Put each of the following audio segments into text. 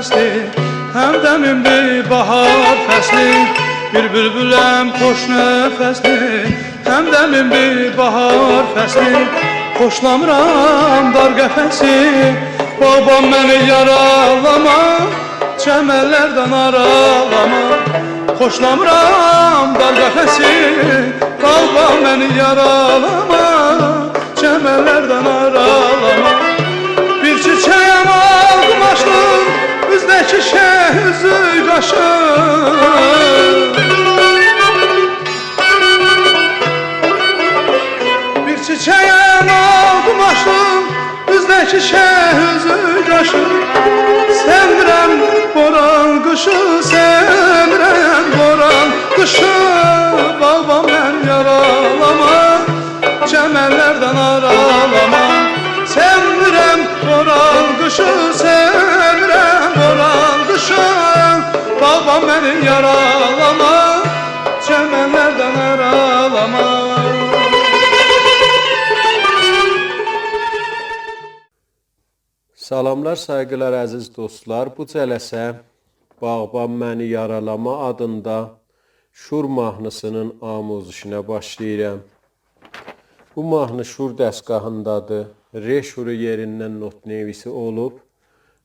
nəfəsli, həmdəmimdir bahar fəsli. Bir bülbüləm xoş nəfəsli, həmdəmimdir bahar fəsli. Xoşlamıram dar qəfəsi, babam məni yaralama, çəmənlərdən aralama. Xoşlamıram dar qəfəsi, babam məni yaralama, çəmənlərdən aralama. Bir çiçəyəm ağmaşlım, üzdəki şeh üzü qaşım. Bir çiçəyəm ağmaşlım, üzdəki şeh üzü qaşım. Sevmirəm boran qışı, sevmirəm boran qışı. Babam mən yaralama, çəmənlərdən aralama. Sevmirəm boran qışı, sevmirəm boran qışı. Babam məni yaralama, çəmənlərdən aralama. Salamlar, sayğılar əziz dostlar. Bu cələsə Bağban məni yaralama adında Şur mahnısının amuzişinə başlayıram. Bu mahnı Şur dəstgahındadır. Re şuru yerindən not nevisi olub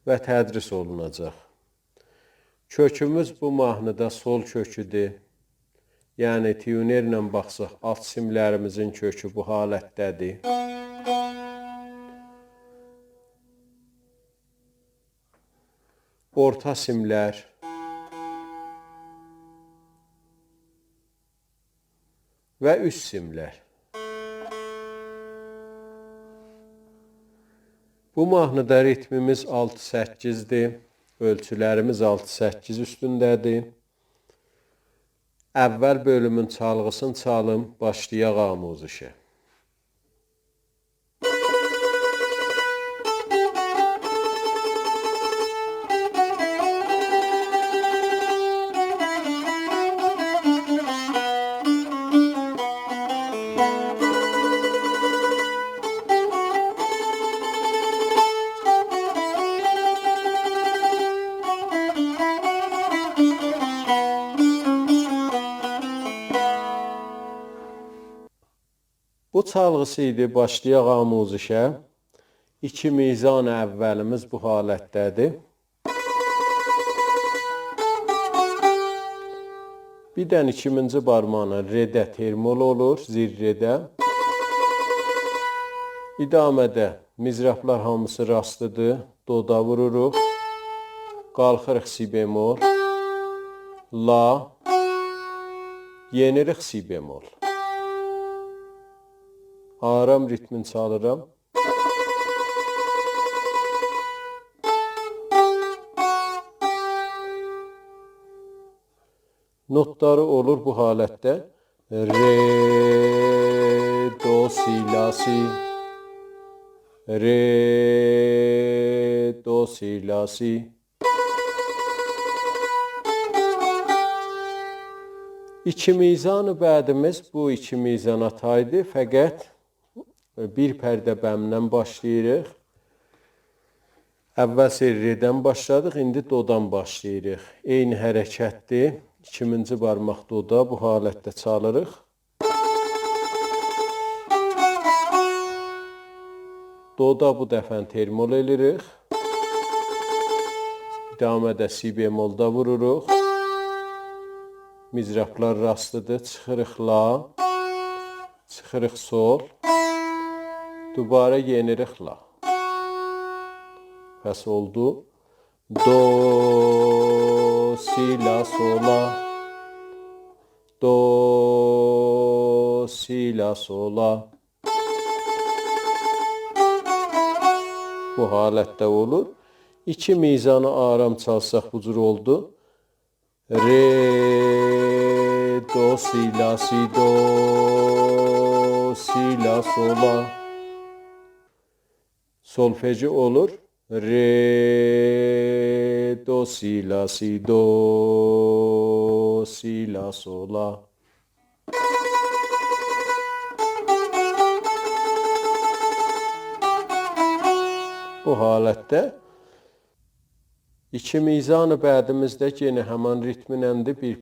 və tədris olunacaq. Kökümüz bu mahnıda sol köküdür. Yəni tiyunerlə baxsaq alt simlərimizin kökü bu halətdədir. Orta simlər və üst simlər. Bu mahnıda ritmimiz 6-8-dir. Ölçülərimiz 6-8 üstündədir. Əvvəl bölümün çalğısını çalım, başlayaq amuzişə. Bu çalğısı idi, başlayaq amuzişə. 2 mizan əvvəlimiz bu halətdədir. Bir dən 2-ci barmağına redə termol olur, zirredə. İdamədə mizraflar hamısı rastlıdır, doda vururuq. Qalxırıq si bemol, la, yenirik si bemol. Aram ritmin çalıram. Notları olur bu halətdə. Re, do, si, la, si. Re, do, si, la, si. İki mizan-ı bədimiz bu 2 mizana taydı, fəqət bir pərdə bəmdən başlayırıq. Əvvəl serrədən başladıq, indi dodan başlayırıq. Eyni hərəkətdir. 2-ci barmaq doda bu halətdə çalırıq. Doda bu dəfən termol edirik. İdamədə si bemolda vururuq. Mizraflar rastlıdır. Çıxırıq la, çıxırıq sol. Dubara yenirik la. Pəs oldu. Do, si, la, sola. Do, si, la, sola. Bu halətdə olur. 2 mizanı aram çalsaq bu cür oldu. Re, do, si, la, si, do, si, la, sola. Solfeji olur. Re, do, si, la, si, do, si, la, sola. Bu halətdə İki mizanı bədimizdə yenə həman ritminəndi bir